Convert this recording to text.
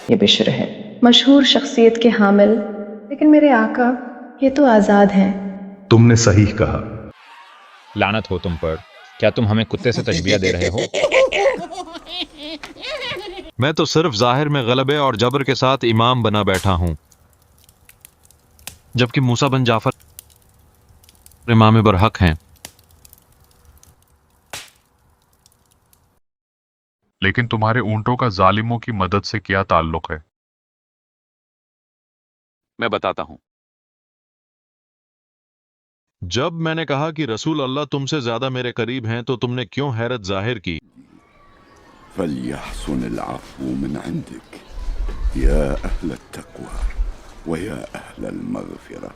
یہ بشر ہے، مشہور شخصیت کے حامل، لیکن میرے آقا یہ تو آزاد ہیں۔ تم نے صحیح کہا۔ لعنت ہو تم پر، کیا تم ہمیں کتے سے تشبیہ دے رہے ہو؟ میں تو صرف ظاہر میں غلبے اور جبر کے ساتھ امام بنا بیٹھا ہوں، جبکہ موسیٰ بن جعفر امام برحق ہیں۔ لیکن تمہارے اونٹوں کا ظالموں کی مدد سے کیا تعلق ہے؟ میں بتاتا ہوں۔ جب میں نے کہا کہ رسول اللہ تم سے زیادہ میرے قریب ہیں تو تم نے کیوں حیرت ظاہر کی؟ فليحسن العفو من عندك يا أهل التقوى ويا أهل المغفرة